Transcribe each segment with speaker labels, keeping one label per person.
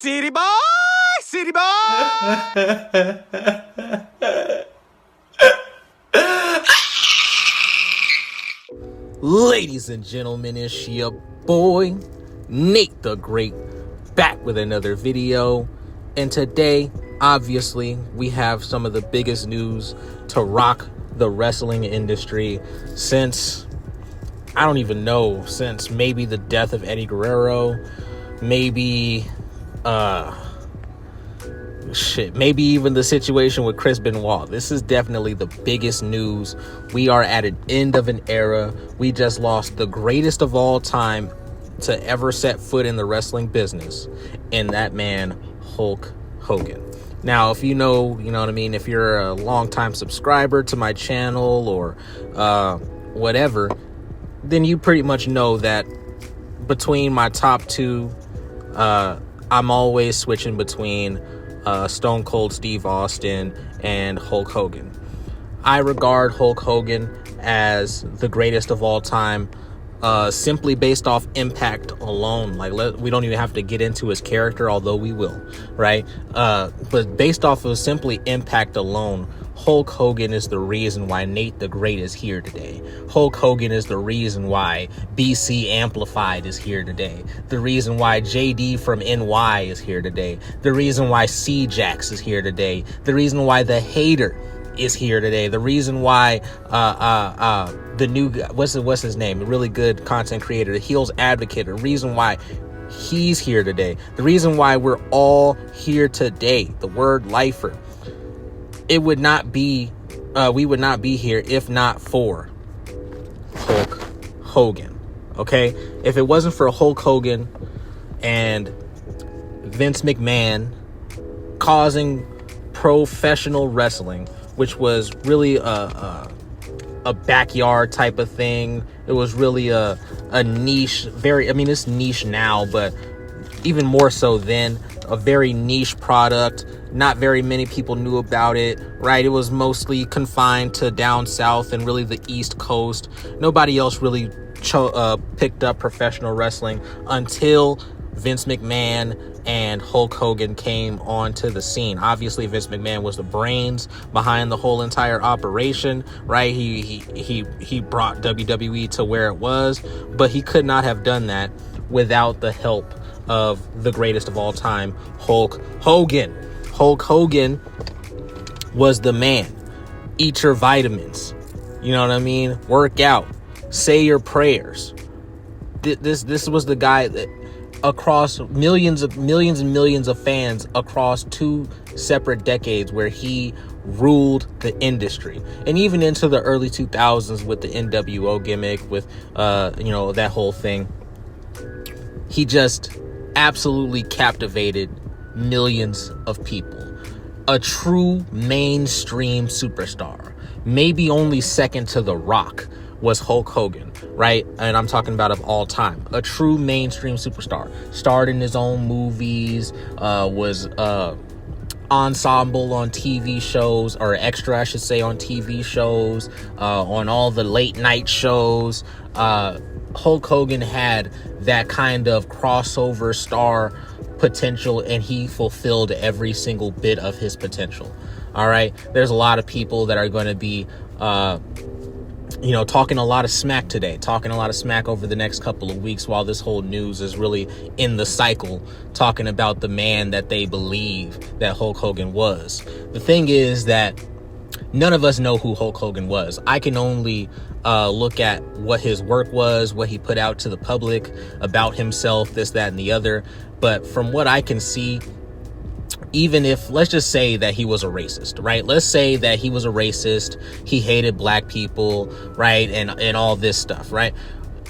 Speaker 1: City boy, city boy. Ladies and gentlemen, it's your boy, Nate the Great, back with another video. And today, obviously, we have some of the biggest news to rock the wrestling industry since, I don't even know, since maybe the death of Eddie Guerrero, maybe maybe even the situation with Chris Benoit. This is definitely the biggest news. We are at an end of an era. We just lost the greatest of all time to ever set foot in the wrestling business, and that man, Hulk Hogan. Now, if you know what I mean, if you're a longtime subscriber to my channel or whatever, then you pretty much know that between my top two, I'm always switching between Stone Cold Steve Austin and Hulk Hogan. I regard Hulk Hogan as the greatest of all time, simply based off impact alone. We don't even have to get into his character, although we will, right? But based off of simply impact alone, Hulk Hogan is the reason why Nate the Great is here today. Hulk Hogan is the reason why BC Amplified is here today. The reason why JD from NY is here today. The reason why C-Jax is here today. The reason why The Hater is here today. The reason why the new guy, what's his name? A really good content creator, the Heels Advocate. The reason why he's here today. The reason why we're all here today. The word lifer. It would not be, we would not be here if not for Hulk Hogan. Okay? If it wasn't for Hulk Hogan and Vince McMahon causing professional wrestling, which was really a backyard type of thing. It was really a niche, it's niche now, but even more so then, a very niche product. Not very many people knew about it, right? It was mostly confined to down south and really the East Coast. Nobody else really picked up professional wrestling until Vince McMahon and Hulk Hogan came onto the scene. Obviously, Vince McMahon was the brains behind the whole entire operation, right? He brought WWE to where it was, but he could not have done that without the help of the greatest of all time, Hulk Hogan. Hulk Hogan was the man. Eat your vitamins. You know what I mean? Work out. Say your prayers. This was the guy that across millions and millions of fans across two separate decades where he ruled the industry. And even into the early 2000s with the NWO gimmick, with that whole thing, he just absolutely captivated millions of people. A true mainstream superstar. Maybe only second to The Rock was Hulk Hogan, right? And I'm talking about of all time. A true mainstream superstar. Starred in his own movies, was ensemble on TV shows, or extra, I should say, on TV shows, on all the late night shows. Hulk Hogan had that kind of crossover star potential, and he fulfilled every single bit of his potential. All right, there's a lot of people that are going to be talking a lot of smack today, talking a lot of smack over the next couple of weeks while this whole news is really in the cycle, talking about the man that they believe that Hulk Hogan was. The thing is that none of us know who Hulk Hogan was. I can only look at what his work was, what he put out to the public about himself, this, that, and the other. But from what I can see, even if, let's just say that he was a racist, right? Let's say that he was a racist. He hated black people, right? And all this stuff, right?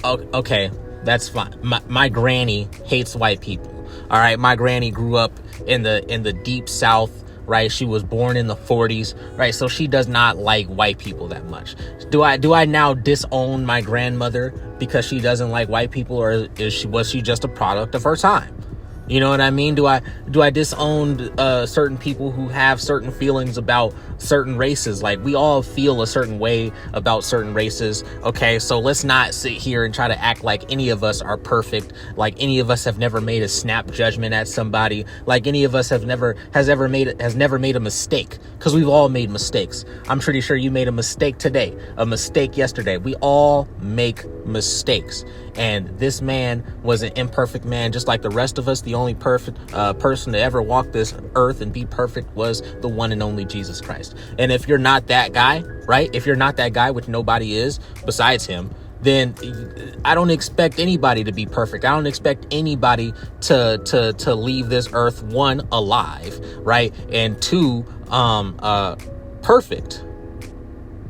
Speaker 1: Okay, that's fine. My granny hates white people. All right, my granny grew up in the deep South, right? She was born in the 40s, right? So she does not like white people that much. Do I now disown my grandmother because she doesn't like white people, or was she just a product of her time? You know what I mean? Do I disown certain people who have certain feelings about certain races? Like, we all feel a certain way about certain races. Okay, so let's not sit here and try to act like any of us are perfect, like any of us have never made a snap judgment at somebody, like any of us has never made a mistake, because we've all made mistakes. I'm pretty sure you made a mistake today, a mistake yesterday. We all make mistakes. And this man was an imperfect man, just like the rest of us. The only perfect person to ever walk this earth and be perfect was the one and only Jesus Christ. And if you're not that guy, right? If you're not that guy, which nobody is besides him, then I don't expect anybody to be perfect. I don't expect anybody to leave this earth, one, alive, right? And two, perfect.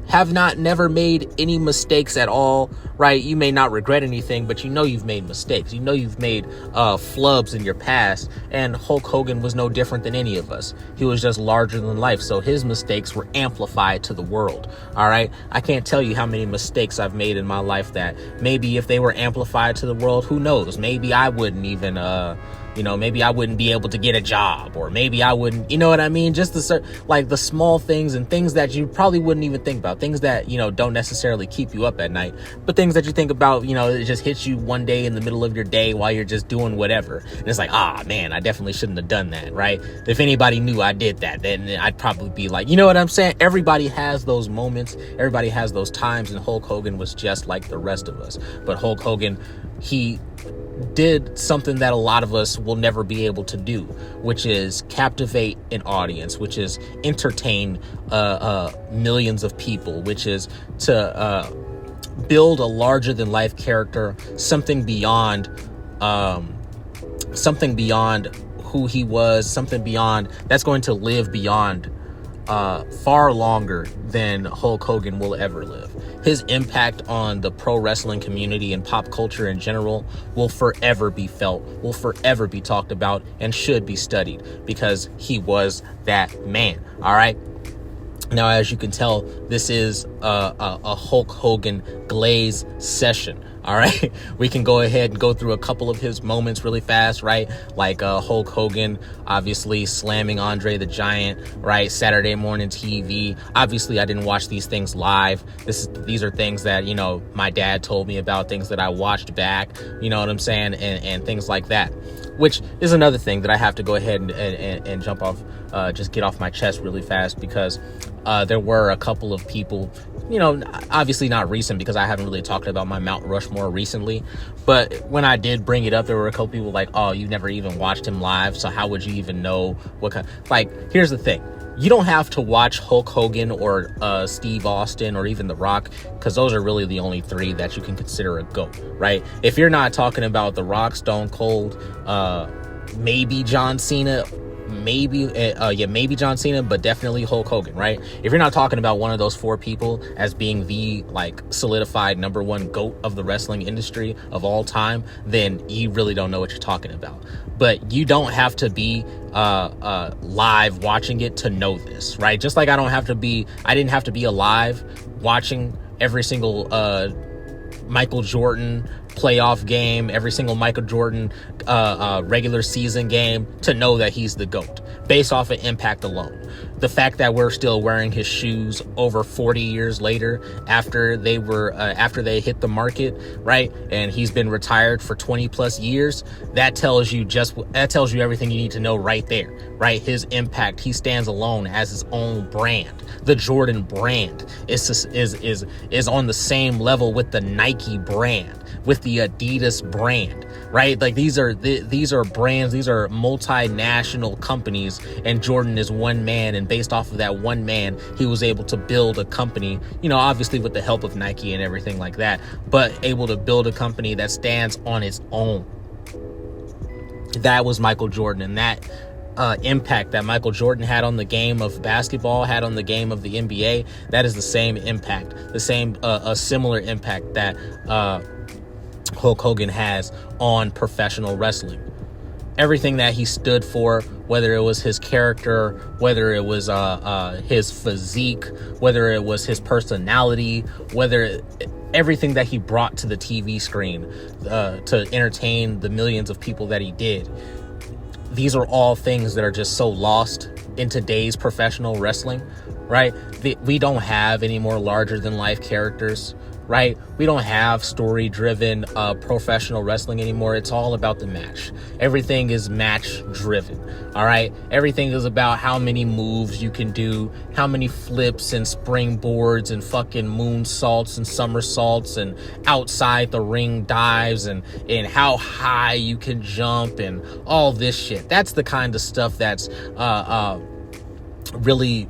Speaker 1: Have never made any mistakes at all, right? You may not regret anything, but you know you've made mistakes. You know you've made flubs in your past, and Hulk Hogan was no different than any of us. He was just larger than life, so his mistakes were amplified to the world, all right? I can't tell you how many mistakes I've made in my life that maybe if they were amplified to the world, who knows? Maybe I wouldn't even... maybe I wouldn't be able to get a job, or maybe I wouldn't, you know what I mean? Just the small things and things that you probably wouldn't even think about, things that, don't necessarily keep you up at night, but things that you think about, it just hits you one day in the middle of your day while you're just doing whatever. And it's like, man, I definitely shouldn't have done that, right? If anybody knew I did that, then I'd probably be like, you know what I'm saying? Everybody has those moments. Everybody has those times. And Hulk Hogan was just like the rest of us. But Hulk Hogan, he did something that a lot of us will never be able to do, which is captivate an audience, which is entertain millions of people, which is to build a larger than life character, something beyond who he was, something beyond that's going to live beyond far longer than Hulk Hogan will ever live. His impact on the pro wrestling community and pop culture in general will forever be felt, will forever be talked about, and should be studied, because he was that man. All right. Now, as you can tell, this is a Hulk Hogan glaze session. All right, we can go ahead and go through a couple of his moments really fast, right? Like Hulk Hogan, obviously slamming Andre the Giant, right? Saturday morning TV. Obviously, I didn't watch these things live. These are things that, my dad told me about, things that I watched back, you know what I'm saying? And things like that, which is another thing that I have to go ahead and jump off, just get off my chest really fast, because there were a couple of people, obviously not recent, because I haven't really talked about my Mount Rushmore recently, but when I did bring it up, there were a couple people like, oh, you've never even watched him live, so how would you even know what kind? Like, here's the thing. You don't have to watch Hulk Hogan or Steve Austin or even The Rock, because those are really the only three that you can consider a GOAT, right? If you're not talking about The Rock, Stone Cold, maybe John Cena, maybe John Cena, but definitely Hulk Hogan, right? If you're not talking about one of those four people as being the solidified number one GOAT of the wrestling industry of all time, then you really don't know what you're talking about. But you don't have to be live watching it to know this, right? Just like I didn't have to be alive watching every single Michael Jordan playoff game, every single Michael Jordan regular season game to know that he's the GOAT based off of impact alone. The fact that we're still wearing his shoes over 40 years later after they hit the market, right? And he's been retired for 20 plus years. That tells you everything you need to know right there, right? His impact, he stands alone as his own brand. The Jordan brand is on the same level with the Nike brand, with the Adidas brand, right? Like these are brands, these are multinational companies, and Jordan is one man, and based off of that one man, he was able to build a company, obviously with the help of Nike and everything like that, but able to build a company that stands on its own. That was Michael Jordan, and that impact that Michael Jordan had on the game of basketball, had on the game of the NBA, that is the same impact, a similar impact that Hulk Hogan has on professional wrestling. Everything that he stood for, whether it was his character, whether it was his physique, whether it was his personality, everything that he brought to the TV screen to entertain the millions of people that he did, these are all things that are just so lost in today's professional wrestling, right? We don't have any more larger than life characters, right? We don't have story driven professional wrestling anymore. It's all about the match. Everything is match driven. All right. Everything is about how many moves you can do, how many flips and springboards and fucking moonsaults and somersaults and outside the ring dives and how high you can jump and all this shit. That's the kind of stuff that's really,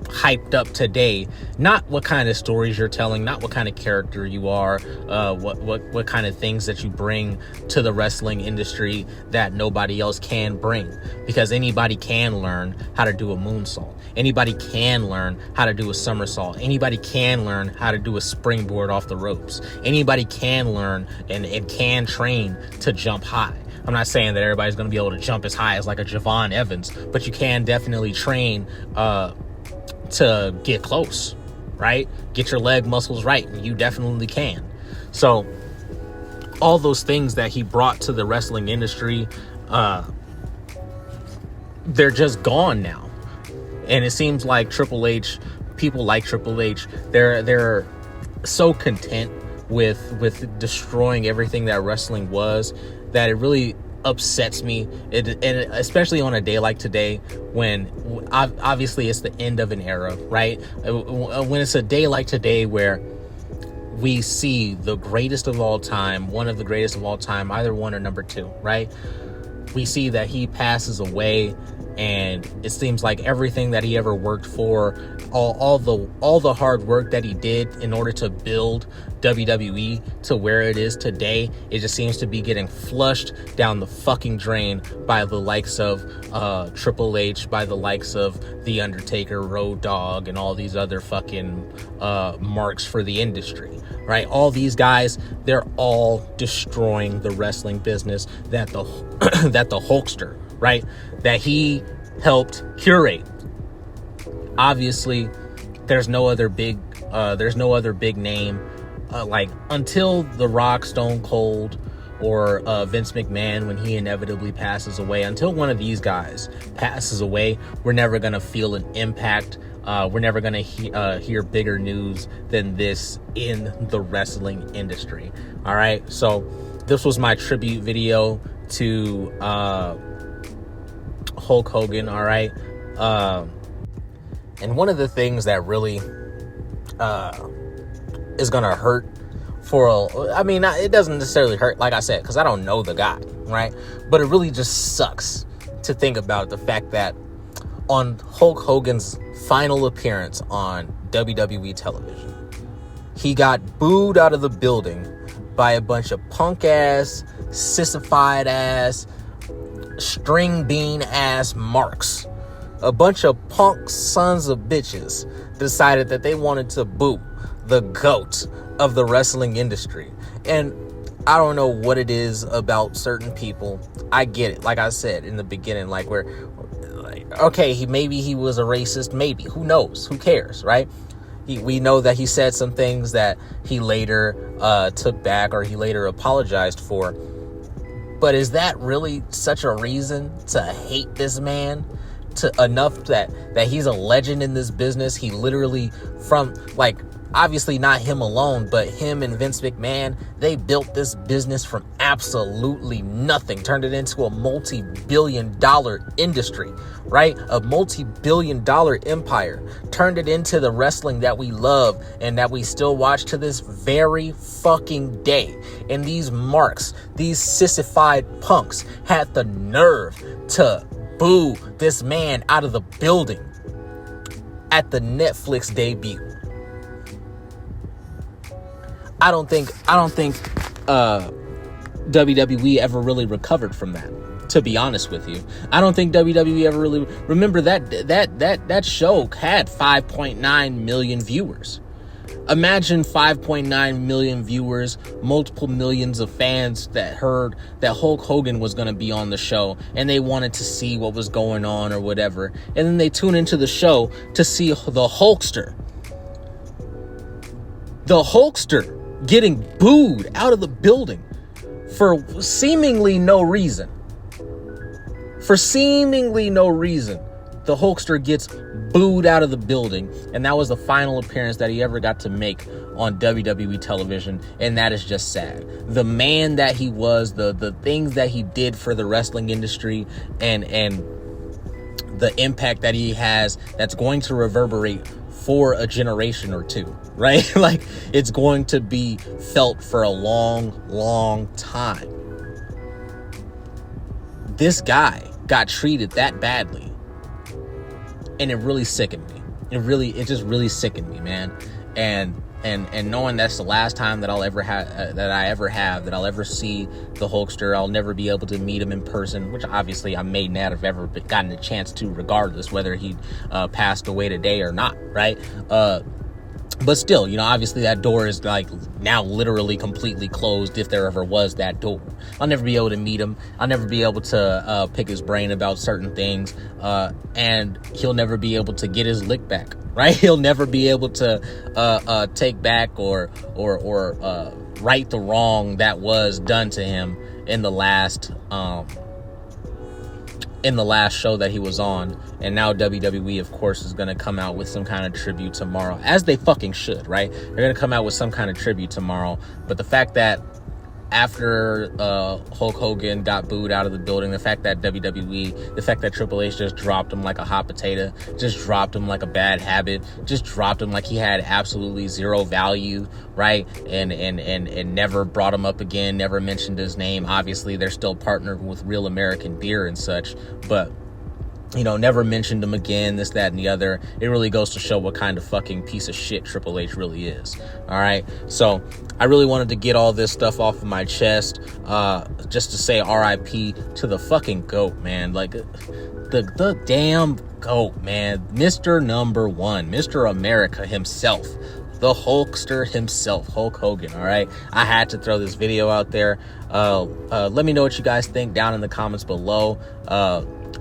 Speaker 1: hyped up today. Not what kind of stories you're telling, not what kind of character you are, what kind of things that you bring to the wrestling industry that nobody else can bring. Because anybody can learn how to do a moonsault. Anybody can learn how to do a somersault. Anybody can learn how to do a springboard off the ropes. Anybody can learn and can train to jump high. I'm not saying that everybody's going to be able to jump as high as like a Javon Evans, but you can definitely train to get close, right? Get your leg muscles right, and you definitely can. So all those things that he brought to the wrestling industry, they're just gone now. And it seems like Triple H, people like Triple H, they're so content with destroying everything that wrestling was, that it really upsets me. And especially on a day like today, when obviously it's the end of an era, right? When it's a day like today where we see the greatest of all time, one of the greatest of all time, either one or number two, right? We see that he passes away, and it seems like everything that he ever worked for, all the hard work that he did in order to build WWE to where it is today, it just seems to be getting flushed down the fucking drain by the likes of Triple H, by the likes of The Undertaker, Road Dogg, and all these other fucking marks for the industry, right? All these guys, they're all destroying the wrestling business that the that the Hulkster, right, that he helped curate. Obviously, there's no other big name like, until The Rock, Stone Cold, or Vince McMahon, when he inevitably passes away. Until one of these guys passes away, we're never gonna feel an impact. We're never gonna hear bigger news than this in the wrestling industry. All right, so this was my tribute video to Hulk Hogan. All right, and one of the things that really is gonna hurt it doesn't necessarily hurt, like I said, because I don't know the guy, right? But it really just sucks to think about the fact that on Hulk Hogan's final appearance on WWE television, he got booed out of the building by a bunch of punk ass, sissified ass, string bean ass marks. A bunch of punk sons of bitches decided that they wanted to boo the GOAT of the wrestling industry. And I don't know what it is about certain people. I get it. Like I said in the beginning, okay, maybe he was a racist, maybe. Who knows? Who cares, right? We know that he said some things that he later took back, or he later apologized for. But is that really such a reason to hate this man? To enough that he's a legend in this business? He literally, from, like, obviously not him alone, but him and Vince McMahon, they built this business from absolutely nothing, turned it into a multi-billion-dollar industry, right? A multi-billion-dollar empire, turned it into the wrestling that we love and that we still watch to this very fucking day. And these marks, these sissified punks, had the nerve to boo this man out of the building at the Netflix debut. I don't think WWE ever really recovered from that, to be honest with you. I don't think WWE ever really remember that show had 5.9 million viewers. Imagine 5.9 million viewers, multiple millions of fans that heard that Hulk Hogan was going to be on the show, and they wanted to see what was going on or whatever. And then they tune into the show to see the Hulkster. The Hulkster getting booed out of the building for seemingly no reason. For seemingly no reason, the Hulkster gets booed out of the building, and that was the final appearance that he ever got to make on WWE television, and that is just sad. The man that he was, the things that he did for the wrestling industry, and the impact that he has, that's going to reverberate for a generation or two, right? Like, it's going to be felt for a long time. This guy got treated that badly, and it really sickened me. It just really sickened me, man. And knowing that's the last time that I'll ever have, that I'll ever see the Hulkster. I'll never be able to meet him in person, which obviously I may not have ever gotten a chance to, regardless whether he passed away today or not, right? But still, you know, obviously that door is like now literally completely closed, if there ever was that door. I'll never be able to meet him. I'll never be able to pick his brain about certain things, and he'll never be able to get his lick back, right? He'll never be able to take back or right the wrong that was done to him in the last show that he was on. And now WWE, of course, is going to come out with some kind of tribute tomorrow, as they fucking should, right? They're going to come out with some kind of tribute tomorrow. But the fact that after Hulk Hogan got booed out of the building, the fact that WWE, the fact that Triple H just dropped him like a hot potato, just dropped him like a bad habit, just dropped him like he had absolutely zero value, right? And never brought him up again, never mentioned his name. Obviously, they're still partnered with Real American Beer and such, but, you know, never mentioned him again, this, that, and the other. It really goes to show what kind of fucking piece of shit Triple H really is. All right. So I really wanted to get all this stuff off of my chest, just to say RIP to the fucking GOAT, man. Like, the damn GOAT, man. Mr. Number One, Mr. America himself, the Hulkster himself, Hulk Hogan. All right. I had to throw this video out there. Let me know what you guys think down in the comments below.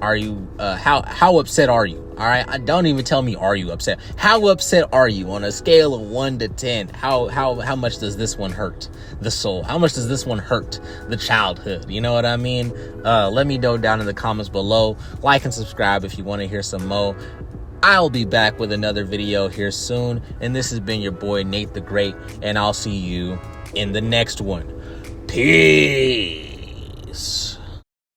Speaker 1: Are you how upset are you? All right, don't even tell me are you upset. How upset are you on a scale of 1 to 10? How much does this one hurt the soul? How much does this one hurt the childhood? You know what I mean? Let me know down in the comments below. Like and subscribe if you want to hear some more. I'll be back with another video here soon, and this has been your boy Nate the Great, and I'll see you in the next one. Peace.